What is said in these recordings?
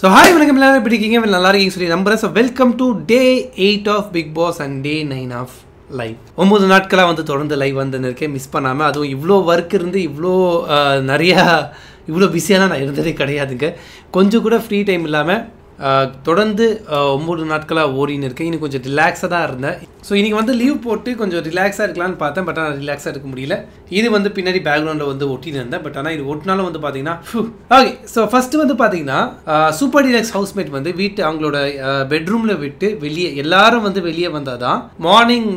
So hi, welcome to welcome to day 8 of Big Boss and day 9 of live. 9 நாட்களா வந்து தொடர்ந்து live வந்து இருக்கேன் மிஸ் பண்ணாம. அதுவும் இவ்ளோ வர்க் இருந்து இவ்ளோ நிறைய இவ்ளோ பிஸியான நான் இருந்ததே கிடையாதுங்க. கொஞ்சம் கூட ஃப்ரீ டைம் இல்லாம தொடர்ந்து 9 நாட்களாக ஓடின்னு இருக்கேன். இன்னும் கொஞ்சம் ரிலாக்ஸாக தான் இருந்தேன். ஸோ இன்றைக்கி வந்து லீவ் போட்டு கொஞ்சம் ரிலாக்ஸாக இருக்கலான்னு பார்த்தேன். பட் ஆனால் ரிலாக்ஸாக இருக்க முடியல. இது வந்து பின்னாடி பேக்ரவுண்டில் வந்து ஒட்டின்னு இருந்தேன். பட் ஆனால் இது ஒட்டினாலும் வந்து பார்த்தீங்கன்னா ஓகே. ஸோ ஃபஸ்ட்டு வந்து பார்த்தீங்கன்னா சூப்பர் டீலக்ஸ் ஹவுஸ்மேட் வந்து அவங்களோட பெட்ரூமில் விட்டு வெளியே எல்லாரும் வந்து வெளியே வந்தால் தான் மார்னிங்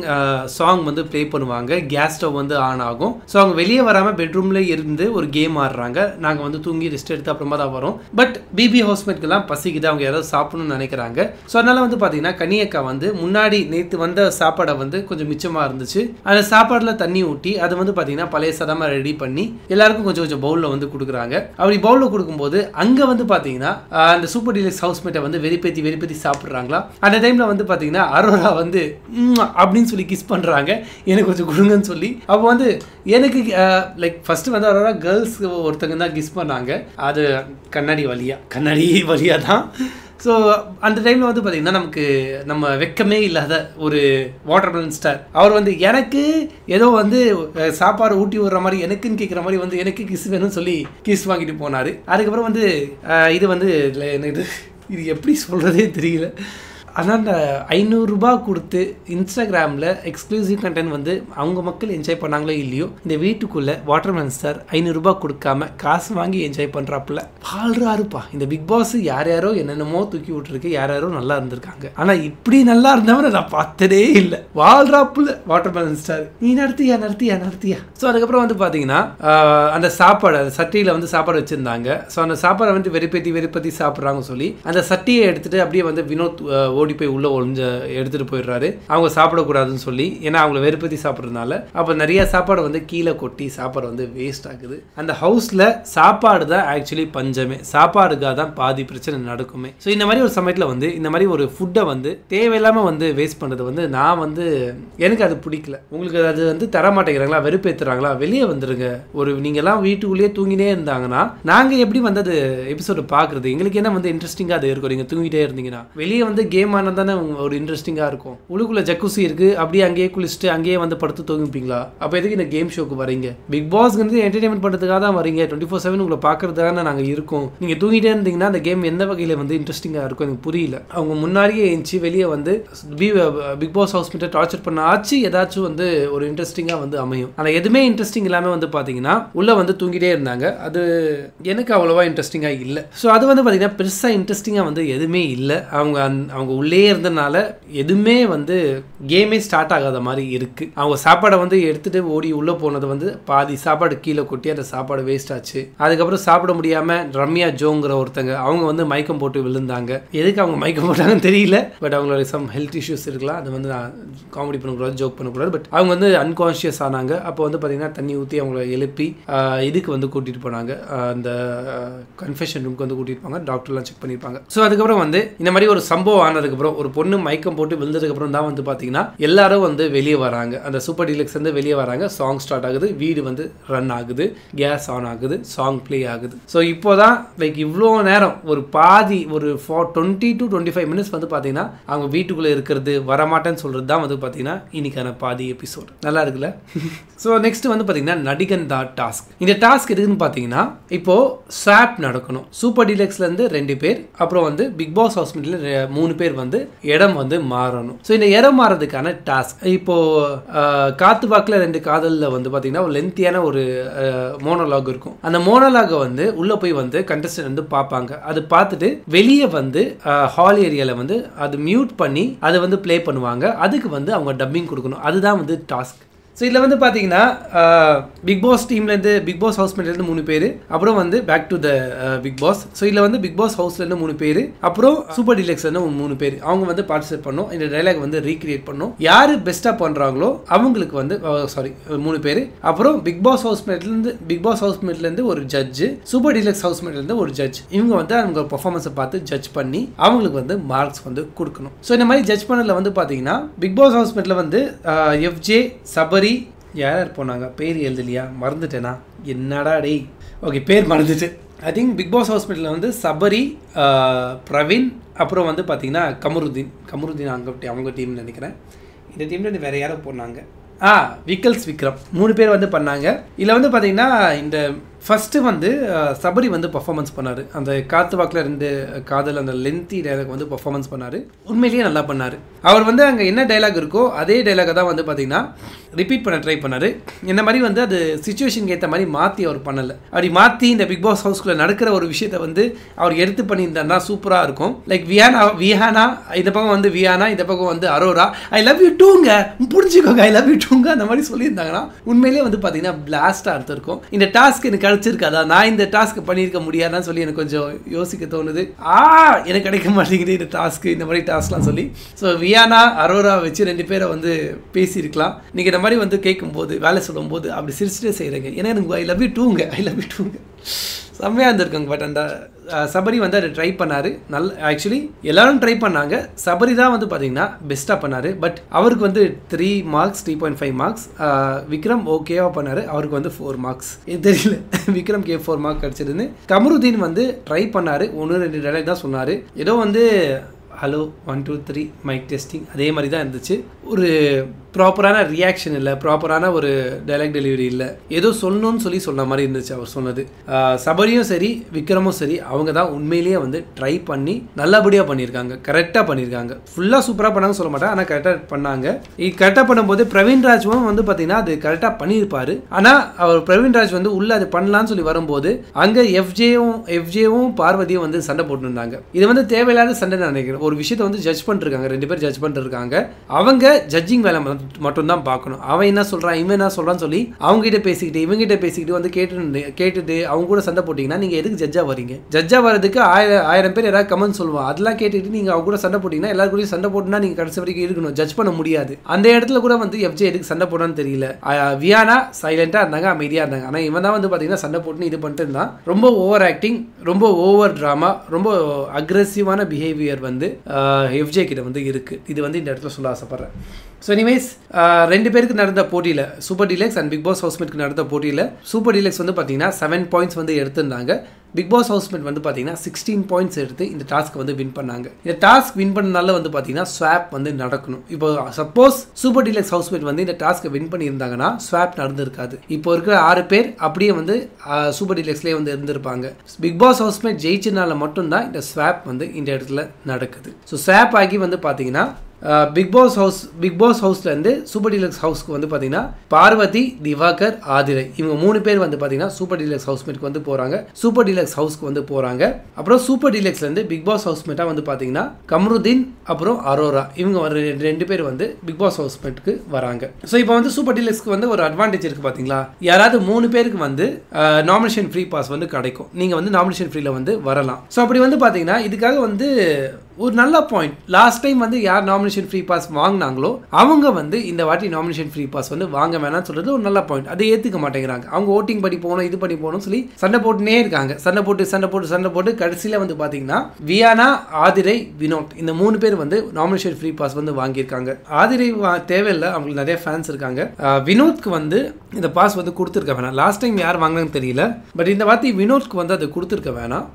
சாங் வந்து ப்ளே பண்ணுவாங்க. கேஸ் ஸ்டவ் வந்து ஆன் ஆகும். ஸோ அவங்க வெளியே வராமல் பெட்ரூமில் இருந்து ஒரு கேம் ஆடுறாங்க. நாங்கள் வந்து தூங்கி ரெஸ்ட் எடுத்து அப்புறமா தான் வரோம். பட் பிபி ஹவுஸ்மேட்கெல்லாம் பசிக்குது, அவங்க ஏதாவது சாப்பிடணும்னு நினைக்கிறாங்க. ஸோ அதனால வந்து பார்த்தீங்கன்னா கனியக்கா வந்து முன்னாடி நேற்று வந்த சாப்பாடை வந்து கொஞ்சம் மிச்சமாக இருந்துச்சு. அந்த சாப்பாடில் தண்ணி ஊற்றி அதை வந்து பார்த்தீங்கன்னா பழைய சதமாக ரெடி பண்ணி எல்லாருக்கும் கொஞ்சம் கொஞ்சம் பவுலில் வந்து கொடுக்குறாங்க. அப்படி பவுலில் கொடுக்கும்போது அங்கே வந்து பார்த்தீங்கன்னா அந்த சூப்பர் டீலக்ஸ் ஹவுஸ்மேட்டை வந்து வெறிப்பேத்தி சாப்பிட்றாங்களா. அந்த டைமில் வந்து பார்த்தீங்கன்னா அரோரா வந்து அப்படின்னு சொல்லி கிஸ் பண்ணுறாங்க. எனக்கு கொஞ்சம் கொடுங்கன்னு சொல்லி. அப்போ வந்து எனக்கு லைக் ஃபர்ஸ்ட் வந்து அரோரா கேர்ள்ஸ் ஒருத்தங்க தான் கிஸ் பண்ணாங்க. அது கண்ணாடி வழியாக தான். ஸோ அந்த டைமில் வந்து பார்த்திங்கன்னா நம்ம வெக்கமே இல்லாத ஒரு வாட்டர்மெலன் ஸ்டார் அவர் வந்து எனக்கு ஏதோ வந்து சாப்பாடு ஊட்டி விடுற மாதிரி எனக்குன்னு கேட்குற மாதிரி வந்து எனக்கு கிஸ் வேணும்னு சொல்லி கிஸ் வாங்கிட்டு போனார். அதுக்கப்புறம் வந்து இது வந்து எனக்கு இது எப்படி சொல்கிறதே தெரியல. ஆனால் அந்த 500 ரூபாய் கொடுத்து இன்ஸ்டாகிராமில் எக்ஸ்க்ளூசிவ் கண்டென்ட் வந்து அவங்க மக்கள் என்ஜாய் பண்ணாங்களோ இல்லையோ, இந்த வீட்டுக்குள்ளே வாட்டர்மெலன் ஸ்டார் 500 ரூபாய் கொடுக்காம காசு வாங்கி என்ஜாய் பண்ணுறாப்புல வாழ்றாருப்பா. இந்த பிக் பாஸ் யாரோ என்னென்னமோ தூக்கி விட்டுருக்கு, யாரோ நல்லா இருந்திருக்காங்க. ஆனால் இப்படி நல்லா இருந்தவரை நான் பார்த்ததே இல்லை. வாழ்றாப்புல வாட்டர்மெலன் ஸ்டார். நீ நடத்தியா. ஸோ அதுக்கப்புறம் வந்து பார்த்தீங்கன்னா அந்த சாப்பாடு அந்த சட்டியில் வந்து சாப்பாடு வச்சுருந்தாங்க. ஸோ அந்த சாப்பாடை வந்து வெறுப்பேத்தி சாப்பிட்றாங்கன்னு சொல்லி அந்த சட்டியை எடுத்துகிட்டு அப்படியே வந்து வினோத் ஓடி போய் உள்ள எடுத்துட்டு போயிடுறாரு. அவங்க சாப்பிடக்கூடாதுன்னு சொல்லி, ஏன்னா அவங்கள வெறுப்பத்தி சாப்பிட்றதுனால. அப்போ நிறைய சாப்பாடு வந்து கீழே கொட்டி சாப்பாடு வந்து வேஸ்ட் ஆகுது. அந்த ஹவுஸ்ல சாப்பாடு தான் ஆக்சுவலி பஞ்சமே. சாப்பாடுக்காக தான் பாதி பிரச்சனை நடக்குமே. ஸோ இந்த மாதிரி ஒரு சமயத்தில் வந்து இந்த மாதிரி ஒரு ஃபுட்டை வந்து தேவையில்லாமல் வந்து வேஸ்ட் பண்ணுறது வந்து நான் வந்து எனக்கு அது பிடிக்கல. உங்களுக்கு அது வந்து தரமாட்டேங்கிறாங்களா, வெறுப்பேற்றுறாங்களா, வெளியே வந்துருங்க. நீங்கள்லாம் வீட்டுக்குள்ளேயே தூங்கினே இருந்தாங்கன்னா நாங்கள் எப்படி வந்து அது எபிசோடு பார்க்குறது? எங்களுக்கு என்ன வந்து இன்ட்ரெஸ்டிங்காக அது இருக்கும். நீங்கள் தூங்கிட்டே இருந்தீங்கன்னா வெளியே வந்து கேம் தானே ஒரு இன்ட்ரெஸ்டிங்காக இருக்கும். உள்ளுக்குள்ள ஜக்குசி இருக்கு, அப்படியே அங்கேயே குளிச்சுட்டு அங்கேயே வந்து படுத்து தூங்கிப்பீங்களா? அப்போ எதுக்கு இந்த கேம் ஷோக்கு வரீங்க? பிக் பாஸ்க்கு என்டர்டைன்மெண்ட் பண்ணுறதுக்காக தான் வரீங்க. 24/7 உங்களை பார்க்கறதுக்காக நாங்கள் இருக்கோம். நீங்கள் தூங்கிட்டே இருந்தீங்கன்னா அந்த கேம் எந்த வகையில் வந்து இன்ட்ரெஸ்டிங்காக இருக்கும் எனக்கு புரியல. அவங்க முன்னாடியே எழுந்துச்சு வெளியே வந்து பிக் பாஸ் ஹவுஸ்மேட்டை டார்ச்சர் பண்ண ஆச்சு ஏதாச்சும் வந்து ஒரு இன்ட்ரெஸ்டிங்காக வந்து அமையும். ஆனால் எதுவுமே இன்ட்ரெஸ்டிங் இல்லாமல் வந்து பார்த்தீங்கன்னா உள்ளே வந்து தூங்கிட்டே இருந்தாங்க. அது எனக்கு அவ்வளோவா இன்ட்ரெஸ்டிங்காக இல்லை. ஸோ அது வந்து பார்த்தீங்கன்னா பெருசாக இன்ட்ரெஸ்டிங்காக வந்து எதுவுமே இல்லை. அவங்க உள்ளே இருந்தனால எதுவுமே வந்து கேமே ஸ்டார்ட் ஆகாத மாதிரி இருக்கு. அவங்க சாப்பாடை வந்து எடுத்துட்டு ஓடி உள்ள போனது வந்து பாதி சாப்பாடு கீழே கொட்டி அந்த சாப்பாடு வேஸ்ட் ஆச்சு. அதுக்கப்புறம் சாப்பிட முடியாம ரம்யா ஜோங்கிற ஒருத்தங்க அவங்க வந்து மயக்கம் போட்டு விழுந்தாங்க. எதுக்கு அவங்க மயக்கம் போட்டாங்கன்னு தெரியல. பட் அவங்களோட சம் ஹெல்த் இஷ்யூஸ் இருக்கலாம். அது வந்து நான் காமெடி பண்ணக்கூடாது, ஜோக் பண்ணக்கூடாது. பட் அவங்க வந்து அன்கான்ஷியஸ் ஆனாங்க. அப்போ வந்து பார்த்தீங்கன்னா தண்ணி ஊற்றி அவங்கள எழுப்பி இதுக்கு வந்து கூட்டிட்டு போனாங்க. அந்த கன்ஃபெஷன் ரூமுக்கு வந்து கூட்டிட்டு போனாங்க. டாக்டர்லாம் செக் பண்ணியிருப்பாங்க. ஸோ அதுக்கப்புறம் வந்து இந்த மாதிரி ஒரு சம்பவம் ஆனதுக்கப்புறம் ஒரு பொண்ணு மயக்கம் போட்டு விழுந்ததுக்கு அப்புறம் தான் வந்து பார்த்தீங்கன்னா எல்லாரும் வந்து வெளியே வராங்க. அந்த சூப்பர் டீலக்ஸ் வந்து வெளியே வராங்க. சாங் ஸ்டார்ட் ஆகுது, வீடு வந்து ரன் ஆகுது, கேஸ் ஆன் ஆகுது, சாங் பிளே ஆகுது. ஸோ இப்போதான் லைக் இவ்வளோ நேரம் ஒரு பாதி ஒரு 20 to 25 மினிட்ஸ் வந்து பார்த்தீங்கன்னா அவங்க வீட்டுக்குள்ளே இருக்கிறது வரமாட்டேன்னு சொல்கிறது தான் வந்து பார்த்தீங்கன்னா இன்னைக்கான பாதி எபிசோடு. நல்லா இருக்குல்ல? ஸோ நெக்ஸ்ட் வந்து பார்த்தீங்கன்னா நடிகன் தான் டாஸ்க். இந்த டாஸ்க் எதுக்குன்னு பார்த்தீங்கன்னா இப்போ ஸ்வாப் நடக்கணும். சூப்பர் டீலக்ஸ்லேருந்து 2 பேர், அப்புறம் வந்து பிக் பாஸ் ஹவுஸ்மேட்ல 3 பேர் வந்து இடம் வந்து மாறணும். ஸோ இந்த இடம் மாறதுக்கான டாஸ்க் இப்போ காத்து வாக்கில் 2 காதலில் வந்து பார்த்தீங்கன்னா ஒரு லென்த்தியான ஒரு மோனோலாக் இருக்கும். அந்த மோனோலாகை வந்து உள்ள போய் வந்து கண்டஸ்டன்ட் வந்து பார்ப்பாங்க. அது பார்த்துட்டு வெளியே வந்து ஹால் ஏரியாவில் வந்து அது மியூட் பண்ணி அதை வந்து ப்ளே பண்ணுவாங்க. அதுக்கு வந்து அவங்க டப்பிங் கொடுக்கணும். அதுதான் வந்து டாஸ்க். ஸோ இதில் வந்து பார்த்தீங்கன்னா பிக் பாஸ் டீம்லேருந்து பிக் பாஸ் ஹவுஸ்மேட்லேருந்து 3 பேர், அப்புறம் வந்து back to the Bigg Boss. So இதில் வந்து பிக் பாஸ் ஹவுஸ்லேருந்து 3 பேர், அப்புறம் சூப்பர் டீலக்ஸ்லேருந்து 3 பேர் அவங்க வந்து பார்ட்டிசிபேட் பண்ணணும். இந்த டைலாக் வந்து ரீக்ரியேட் பண்ணணும். யார் பெஸ்ட்டாக பண்ணுறாங்களோ அவங்களுக்கு வந்து 3 பேர், அப்புறம் பிக் பாஸ் ஹவுஸ்மேட்லேருந்து ஒரு ஜட்ஜு, சூப்பர் டீலக்ஸ் ஹவுஸ்மேட்லேருந்து ஒரு ஜட்ஜ். இவங்க வந்து அவங்க பர்ஃபார்மன்ஸை பார்த்து ஜட்ஜ் பண்ணி அவங்களுக்கு வந்து மார்க்ஸ் வந்து கொடுக்கணும். ஸோ இந்த மாதிரி ஜட்ஜ் பண்ணதில் வந்து பார்த்தீங்கன்னா பிக் பாஸ் ஹவுஸ்மேட்டில் வந்து எஃப்ஜே, சபரி, யார் போனாங்க பேர் எழுதலையா, மறந்துட்டேனா, என்னடா டேய், ஓகே பேர் மறந்துட்டு. ஐ திங்க் பிக் பாஸ் ஹாஸ்பிட்டலில் வந்து சபரி, பிரவீன், அப்புறம் வந்து பார்த்தீங்கன்னா கமருதீன் அவங்க டீம்னு நினைக்கிறேன். இந்த டீமில் வேறு யாரோ போனாங்க, விக்கல்ஸ் விக்ரம் 3 பேர் வந்து பண்ணாங்க. இதில் வந்து பார்த்தீங்கன்னா இந்த ஃபஸ்ட்டு வந்து சபரி வந்து பர்ஃபார்மன்ஸ் பண்ணார். அந்த காற்று வாக்கில் 2 காதல் அந்த லென்த்தி டைலாக் வந்து பர்ஃபார்மன்ஸ் பண்ணார். உண்மையிலேயே நல்லா பண்ணார். அவர் வந்து அங்கே என்ன டைலாக் இருக்கோ அதே டைலாகை தான் வந்து பார்த்தீங்கன்னா ரிப்பீட் பண்ண ட்ரை பண்ணார். இந்த மாதிரி வந்து அது சிச்சுவேஷனுக்கு ஏற்ற மாதிரி மாற்றி அவர் பண்ணலை. அப்படி மாற்றி இந்த பிக் பாஸ் ஹவுஸ்குள்ளே நடக்கிற ஒரு விஷயத்தை வந்து அவர் எடுத்து பண்ணியிருந்தாருன்னா சூப்பராக இருக்கும். லைக் விஹானா இந்த பக்கம் வந்து வியானா, இந்த பக்கம் வந்து அரோரா, ஐ லவ் யூ டூங்க, புரிஞ்சுக்கோங்க, ஐ லவ் யூ டூங்க அந்த மாதிரி சொல்லியிருந்தாங்கன்னா உண்மையிலேயே வந்து பார்த்தீங்கன்னா பிளாஸ்டாக இருந்திருக்கும். இந்த டாஸ்க் எனக்கு கிடைச்சிருக்காதா, நான் இந்த டாஸ்க் பண்ணியிருக்க முடியாதான்னு சொல்லி எனக்கு கொஞ்சம் யோசிக்க தோணுது. எனக்கு கிடைக்க மாட்டேங்குது இந்த டாஸ்க்கு, இந்த மாதிரி டாஸ்க்லாம் சொல்லி. ஸோ வியானா அரோரா வச்சு 2 பேரை வந்து பேசியிருக்கலாம். நீங்கள் இந்த மாதிரி வந்து கேட்கும்போது வேலை சொல்லும்போது அப்படி சிரிச்சுட்டே செய்கிறேங்க. ஏன்னா எனக்கு ஐ லவ் யூ டூங்க செம்மையாக இருந்திருக்குங்க. பட் அந்த சபரி வந்து அதை ட்ரை பண்ணார். ஆக்சுவலி எல்லாரும் ட்ரை பண்ணாங்க. சபரி தான் வந்து பார்த்தீங்கன்னா பெஸ்ட்டாக பண்ணார். பட் அவருக்கு வந்து 3 மார்க்ஸ், 3.5 மார்க்ஸ். விக்ரம் ஓகேவாக பண்ணார், அவருக்கு வந்து 4 மார்க்ஸ். இது தெரியல விக்ரம்க்கு 4 மார்க் கிடச்சிதுன்னு. கமருதீன் வந்து ட்ரை பண்ணார், 1-2 டைலாக் தான் சொன்னார். ஏதோ வந்து ஹலோ 1 2 3 மைக் டெஸ்டிங் அதே மாதிரி தான் இருந்துச்சு. ஒரு ப்ராப்பரான ரியாக்ஷன் இல்லை, ப்ராப்பரான ஒரு டைலாக் டெலிவரி இல்லை. ஏதோ சொல்லணும்னு சொல்லி சொன்ன மாதிரி இருந்துச்சு அவர் சொன்னது. சபரியும் சரி விக்ரமும் சரி அவங்க தான் உண்மையிலேயே வந்து ட்ரை பண்ணி நல்லபடியாக பண்ணியிருக்காங்க, கரெக்டாக பண்ணியிருக்காங்க. ஃபுல்லாக சூப்பராக பண்ணாங்க சொல்ல மாட்டேன், ஆனால் கரெக்டாக பண்ணாங்க. கரெக்டாக பண்ணும்போது பிரவீன்ராஜும் வந்து பார்த்தீங்கன்னா அது கரெக்டாக பண்ணியிருப்பார். ஆனால் அவர் பிரவீன்ராஜ் வந்து உள்ளே அது பண்ணலான்னு சொல்லி வரும்போது அங்கே எஃப்ஜேவும் பார்வதியும் வந்து சண்டை போட்டுருந்தாங்க. இது வந்து தேவையில்லாத சண்டை நான் நினைக்கிறேன். ஒரு விஷயத்தை வந்து ஜட்ஜ் பண்ணிருக்காங்க, 2 பேர் ஜட்ஜ் பண்ணிருக்காங்க. அவங்க ஜட்ஜிங் வேலை மட்டும் தான் பார்க்கணும். அவன் என்ன சொல்றான் இவன் என்ன சொல்றான்னு சொல்லி அவங்க கிட்ட பேசிக்கிட்டு இவங்க பேசிக்கிட்டு வந்து கேட்டுட்டு அவங்க கூட சண்டை போட்டீங்கன்னா நீங்க எதுக்கு ஜட்ஜா வரீங்க? ஜட்ஜா வரதுக்கு 1000 பேர் ஏதாவது கமெண்ட் சொல்லுவான். அதெல்லாம் கேட்டுட்டு நீங்க அவங்க கூட சண்டை போட்டீங்கன்னா எல்லாரும் கூட சண்டை போட்டுனா நீங்க கடைசி வரைக்கும் இருக்கணும், ஜட்ஜ் பண்ண முடியாது. அந்த இடத்துல கூட வந்து எஃப்ஜே எதுக்கு சண்டை போடான்னு தெரியல. வியானா சைலண்டா இருந்தாங்க, அமைதியா இருந்தாங்க. ஆனா இவன் தான் வந்து பாத்தீங்கன்னா சண்டை போட்டுன்னு இது பண்ணிட்டு இருந்தான். ரொம்ப ஓவர் ஆக்டிங், ரொம்ப ஓவர் டிராமா, ரொம்ப அக்ரெசிவான பிஹேவியர் வந்து எஃப்ஜே கிட்ட வந்து இருக்கு. இது வந்து இந்த இடத்துல சொல்ல ஆசைப்படுறேன். ஸோ எனிவேஸ் 2 பேருக்கு நடந்த போட்டியில் Super Deluxe and Bigg Boss ஹவுஸ்மேட்க்கு நடந்த போட்டியில் சூப்பர் டீலக்ஸ் வந்து பார்த்தீங்கன்னா 7 பாயிண்ட்ஸ் வந்து எடுத்திருந்தாங்க. பிக் பாஸ் ஹவுஸ்மேட் வந்து பார்த்தீங்கன்னா 16 பாயிண்ட்ஸ் எடுத்து இந்த டாஸ்க் வந்து வின் பண்ணாங்க. இந்த டாஸ்க் வின் பண்ணனால வந்து பார்த்தீங்கன்னா ஸ்வாப் வந்து நடக்கணும். இப்போ சப்போஸ் சூப்பர் டீலக்ஸ் ஹவுஸ்மேட் வந்து இந்த டாஸ்க்கை வின் பண்ணியிருந்தாங்கன்னா ஸ்வாப் நடந்திருக்காது. இப்போ இருக்கிற 6 பேர் அப்படியே வந்து சூப்பர் டீலக்ஸ்லேயே வந்து இருந்திருப்பாங்க. பிக் பாஸ் ஹவுஸ்மேட் ஜெயிச்சனால மட்டும்தான் இந்த ஸ்வாப் வந்து இந்த இடத்துல நடக்குது. ஸோ ஸ்வாப் ஆகி வந்து பார்த்தீங்கன்னா பிக் பாஸ் ஹவுஸ்லேருந்து சூப்பர் டீலக்ஸ் ஹவுஸ்க்கு வந்து பார்த்தீங்கன்னா பார்வதி, திவாகர், ஆதிரை இவங்க 3 பேர் வந்து பார்த்தீங்கன்னா சூப்பர் டீலக்ஸ் ஹவுஸ்மேட்க்கு வந்து போகிறாங்க. சூப்பர் டீலக்ஸ் ஹவுஸ்க்கு வந்து போகிறாங்க. அப்புறம் சூப்பர் டீலக்ஸ்லேருந்து பிக் பாஸ் ஹவுஸ்மேட்டாக வந்து பார்த்தீங்கன்னா கமருதீன் அப்புறம் அரோரா இவங்க 2 பேர் வந்து பிக் பாஸ் ஹவுஸ்மேட்டுக்கு வராங்க. ஸோ இப்போ வந்து சூப்பர் டீலக்ஸ்க்கு வந்து ஒரு அட்வான்டேஜ் இருக்குது பார்த்தீங்களா? யாராவது 3 பேருக்கு வந்து நாமினேஷன் ஃப்ரீ பாஸ் வந்து கிடைக்கும். நீங்கள் வந்து நாமினேஷன் ஃப்ரீல வந்து வரலாம். ஸோ அப்படி வந்து பார்த்தீங்கன்னா இதுக்காக வந்து ஒரு நல்ல பாயிண்ட். லாஸ்ட் டைம் வந்து யார் நாமினேஷன் ஃப்ரீ பாஸ் வாங்கினாங்களோ அவங்க வந்து இந்த வாட்டி நாமினேஷன் ஃப்ரீ பாஸ் வந்து வாங்க வேணாம்னு சொல்றது ஒரு நல்ல பாயிண்ட். அதை ஏற்றுக்க மாட்டேங்கிறாங்க. அவங்க ஓட்டிங் படி போகணும், இது பண்ணி போகணும்னு சொல்லி சண்டை போட்டுனே இருக்காங்க. சண்டை போட்டு கடைசியில் வந்து பார்த்தீங்கன்னா வியானா, ஆதிரை, வினோத் இந்த 3 பேர் வந்து நாமினேஷன் ஃப்ரீ பாஸ் வந்து வாங்கியிருக்காங்க. ஆதிரை தேவையில்லை, அவங்களுக்கு நிறைய ஃபேன்ஸ் இருக்காங்க. வினோத்க்கு வந்து இந்த பாஸ் வந்து கொடுத்துருக்க வேணாம். லாஸ்ட் டைம் யார் வாங்கினான்னு தெரியல, பட் இந்த வாட்டி வினோத்க்கு வந்து அதை கொடுத்துருக்க வேணாம்.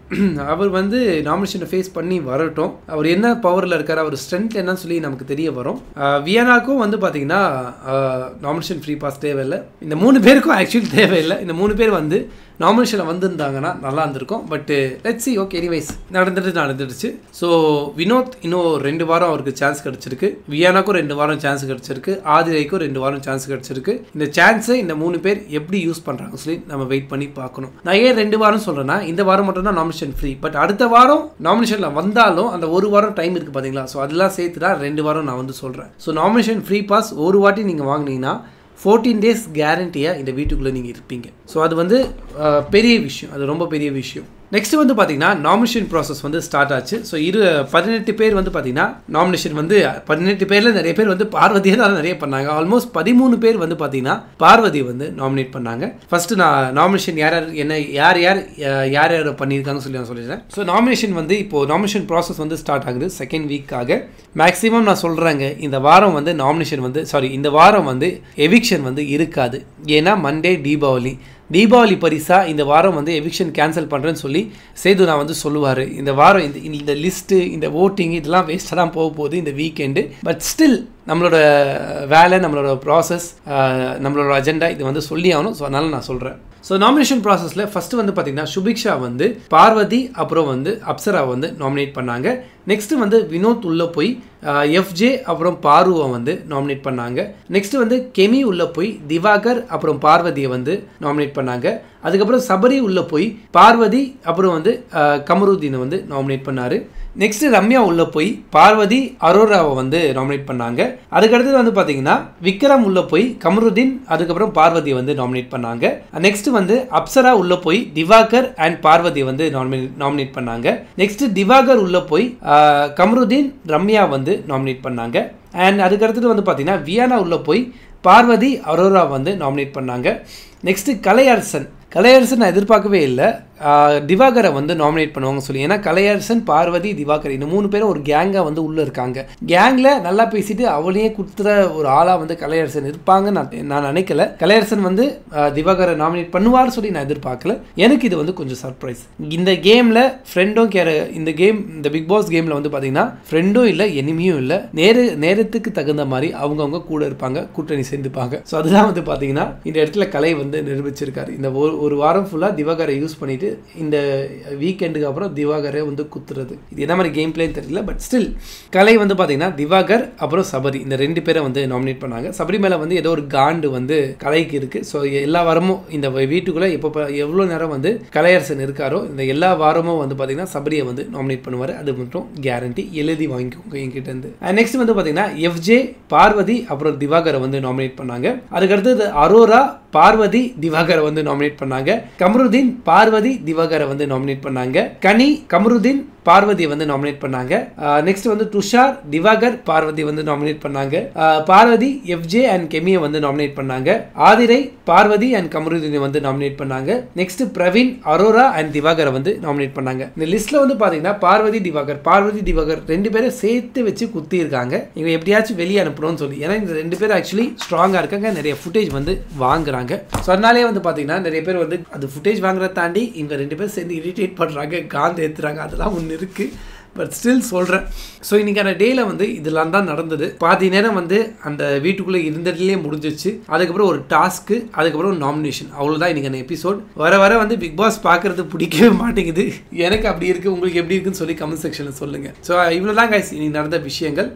அவர் வந்து நாமினேஷனை ஃபேஸ் பண்ணி வரட்டும். அவர் என்ன பவரில் இருக்கார், அவர் ஸ்ட்ரென்த் என்னன்னு சொல்லி நமக்கு தெரிய வரும். வியானாக்கும் வந்து பார்த்தீங்கன்னா நாமினேஷன் ஃப்ரீ பாஸ் தேவையில்லை. இந்த 3 பேருக்கும் ஆக்சுவலி தேவையில்லை. இந்த 3 பேர் வந்து நாமினேஷனில் வந்திருந்தாங்கன்னா நல்லா இருந்திருக்கும். But let's see. Okay, anyways நடந்துடுச்சு. ஸோ வினோத் இன்னும் 2 வாரம் அவருக்கு சான்ஸ் கிடச்சிருக்கு. வியானாக்கும் 2 வாரம் சான்ஸ் கிடச்சிருக்கு. ஆதிரைக்கும் 2 வாரம் சான்ஸ் கிடச்சிருக்கு. இந்த சான்ஸை இந்த 3 பேர் எப்படி யூஸ் பண்ணுறாங்க சொல்லி நம்ம வெயிட் பண்ணி பார்க்கணும். நான் ஏன் 2 வாரம் சொல்கிறேன்னா இந்த வாரம் மட்டும் தான் நாமினேஷன் ஃப்ரீ. பட் அடுத்த வாரம் நாமினேஷனில் வந்தாலும் அந்த 1 வாரம் டைம் இருக்குது பார்த்தீங்களா? ஸோ அதெல்லாம் சேர்த்து தான் 2 வாரம் நான் வந்து சொல்கிறேன். ஸோ நாமினேஷன் ஃப்ரீ பாஸ் ஒரு வாட்டி நீங்கள் வாங்கினீங்கன்னா 14 days கேரண்டியாக இந்த வீட்டுக்குள்ளே நீங்கள் இருப்பீங்க. ஸோ அது வந்து பெரிய விஷயம், அது ரொம்ப பெரிய விஷயம். நெக்ஸ்ட் வந்து பார்த்தீங்கன்னா நாமினேஷன் ப்ராசஸ் வந்து ஸ்டார்ட் ஆச்சு. ஸோ 18 பேர் வந்து பார்த்தீங்கன்னா நாமினேஷன் வந்து 18 பேரில் நிறைய பேர் வந்து பார்வதியை தான் நிறைய பண்ணாங்க. ஆல்மோஸ்ட் 13 பேர் வந்து பார்த்தீங்கன்னா பார்வதி வந்து நாமினேட் பண்ணாங்க. ஃபர்ஸ்ட் நான் நாமினேஷன் யார் பண்ணியிருக்காங்கன்னு சொல்லி நான் சொல்லிடுறேன். ஸோ நாமினேஷன் வந்து இப்போ நாமினேஷன் ப்ராசஸ் வந்து ஸ்டார்ட் ஆகுது 2nd வீக்காக. மேக்ஸிமம் நான் சொல்கிறேங்க இந்த வாரம் வந்து நாமினேஷன் வந்து இந்த வாரம் வந்து எவிக்ஷன் வந்து இருக்காது. ஏன்னா மண்டே தீபாவளி. தீபாவளி பரிசா இந்த வாரம் வந்து எவிக்ஷன் கேன்சல் பண்ணுறேன்னு சொல்லி சேது நான் வந்து சொல்லுவார். இந்த வாரம் இந்த லிஸ்ட்டு இந்த ஓட்டிங் இதெல்லாம் வேஸ்ட்டாக தான் போக போகுது இந்த வீக்கெண்டு. பட் ஸ்டில் நம்மளோட வேலை, நம்மளோட ப்ராசஸ், நம்மளோட அஜெண்டா இது வந்து சொல்லி ஆகணும். ஸோ அதனால் நான் சொல்கிறேன். ஸோ நாமினேஷன் ப்ராசஸில் ஃபஸ்ட்டு வந்து பார்த்திங்கன்னா சுபிக்ஷா வந்து பார்வதி அப்புறம் வந்து அப்சரா வந்து நாமினேட் பண்ணாங்க. நெக்ஸ்ட்டு வந்து வினோத் உள்ளே போய் எஃப்ஜே அப்புறம் பாருவை வந்து நாமினேட் பண்ணாங்க. நெக்ஸ்ட்டு வந்து கெமி உள்ளே போய் திவாகர் அப்புறம் பார்வதியை வந்து நாமினேட் பண்ணாங்க. அதுக்கப்புறம் சபரி உள்ளே போய் பார்வதி அப்புறம் வந்து கமருதீனை வந்து நாமினேட் பண்ணார். நெக்ஸ்ட்டு ரம்யா உள்ளே போய் பார்வதி அரோராவை வந்து நாமினேட் பண்ணாங்க. அதுக்கடுத்தது வந்து பார்த்தீங்கன்னா விக்ரம் உள்ளே போய் கமருதீன் அதுக்கப்புறம் பார்வதியை வந்து நாமினேட் பண்ணாங்க. நெக்ஸ்ட் வந்து அப்சரா உள்ளே போய் திவாகர் அண்ட் பார்வதியை வந்து நாமினேட் பண்ணாங்க. நெக்ஸ்ட் திவாகர் உள்ளே போய் கமருதீன் ரம்யா வந்து நாமினேட் பண்ணாங்க. அண்ட் அதுக்கடுத்தது வந்து பார்த்தீங்கன்னா வியானா உள்ளே போய் பார்வதி அரோரா வந்து நாமினேட் பண்ணாங்க. நெக்ஸ்ட்டு கலையரசன் நான் எதிர்பார்க்கவே இல்லை திவாகரை வந்து நாமினேட் பண்ணுவாங்க சொல்லி. ஏன்னா கலையரசன், பார்வதி, திவாகர் இந்த 3 பேரும் ஒரு கேங்காக வந்து உள்ளே இருக்காங்க. கேங்கில் நல்லா பேசிட்டு அவளையே கொடுத்துற ஒரு ஆளாக வந்து கலையரசன் இருப்பாங்க நான் நினைக்கல. கலையரசன் வந்து திவாகரை நாமினேட் பண்ணுவார் சொல்லி நான் எதிர்பார்க்கல. எனக்கு இது வந்து கொஞ்சம் சர்ப்ரைஸ். இந்த கேமில் ஃப்ரெண்டும் இந்த பிக் பாஸ் கேமில் வந்து பார்த்தீங்கன்னா ஃப்ரெண்டும் இல்லை, எனிமியும் இல்லை. நேரத்துக்கு தகுந்த மாதிரி அவங்கவுங்க கூட இருப்பாங்க, கூட்டணி சேர்ந்துப்பாங்க. ஸோ அதுதான் வந்து பார்த்தீங்கன்னா இந்த இடத்துல கலை வந்து நிரூபிச்சிருக்காரு. இந்த ஒரு வாரம் ஃபுல்லாக திவாகரை யூஸ் பண்ணிட்டு இந்த வீக்கெண்டுக்கு அப்புறம் திவாகரை வந்து குத்துறது. இது என்ன மாதிரி கேம் பிளேன்னு தெரியல. பட் ஸ்டில் கலை வந்து பார்த்தீங்கன்னா திவாகர் அப்புறம் சபரி இந்த 2 பேரை வந்து நாமினேட் பண்ணாங்க. சபரி மேலே வந்து ஏதோ ஒரு காண்டு வந்து கலைக்கு இருக்கு. ஸோ எல்லா வாரமும் இந்த வீட்டுக்குள்ளே எவ்வளோ நேரம் வந்து கலையரசன் இருக்காரோ இந்த எல்லா வாரமும் வந்து பார்த்தீங்கன்னா சபரியை வந்து நாமினேட் பண்ணுவார். அது மட்டும் கேரண்டி, எழுதி வாங்கிக்கோங்க என்கிட்ட இருந்து. நெக்ஸ்ட் வந்து பார்த்தீங்கன்னா எஃப்ஜே, பார்வதி அப்புறம் திவாகரை வந்து நாமினேட் பண்ணாங்க. அதுக்கடுத்து அரோரா, பார்வதி, திவாகரை வந்து நாமினேட் பண்ணாங்க. கமருதீன், பார்வதி, திவாகரை வந்து நாமினேட் பண்ணாங்க. கனி, கமருதீன், பார்வதியை வந்து நாமினேட் பண்ணாங்க. நெக்ஸ்ட் வந்து துஷார், திவாகர், பார்வதி வந்து நாமினேட் பண்ணாங்க. பார்வதி, எஃப்ஜே அண்ட் கெமியை வந்து நாமினேட் பண்ணாங்க. ஆதிரை, பார்வதி அண்ட் கமருதீனை வந்து நாமினேட் பண்ணாங்க. நெக்ஸ்ட் பிரவீன், அரோரா அண்ட் திவாகரை வந்து நாமினேட் பண்ணாங்க. இந்த லிஸ்ட்ல வந்து பாத்தீங்கன்னா பார்வதி, திவாகர் 2 பேரும் சேர்த்து வச்சு குத்தி இருக்காங்க. இவங்க எப்படியாச்சும் வெளியே அனுப்பணும்னு சொல்லி. ஏன்னா இந்த 2 பேரும் ஆக்சுவலி ஸ்ட்ராங்கா இருக்காங்க, நிறைய ஃபுட்டேஜ் வந்து வாங்குறாங்க. ஸோ அதனாலே வந்து பாத்தீங்கன்னா நிறைய பேர் வந்து அது ஃபுட்டேஜ் வாங்குறத தாண்டி இவங்க 2 பேரும் சேர்ந்து இரிட்டேட் பண்றாங்க, காந்து ஏத்துறாங்க. அதெல்லாம் ஒன்று இருக்கு. பட் ஸ்டில் சொல்கிறேன். ஸோ இன்றைக்கான டேயில் வந்து இதெல்லாம் தான் நடந்தது. பாதி நேரம் வந்து அந்த வீட்டுக்குள்ளே இருந்ததுலேயே முடிஞ்சிச்சு. அதுக்கப்புறம் ஒரு டாஸ்க்கு, அதுக்கப்புறம் நாமினேஷன், அவ்வளோதான் இன்றைக்கான எபிசோட். வர வந்து பிக் பாஸ் பார்க்குறது பிடிக்கவே மாட்டேங்குது. எனக்கு அப்படி இருக்குது, உங்களுக்கு எப்படி இருக்குன்னு சொல்லி கமெண்ட் செக்ஷனில் சொல்லுங்கள். ஸோ இவ்வளோ தான் கைஸ் இன்னைக்கு நடந்த விஷயங்கள்.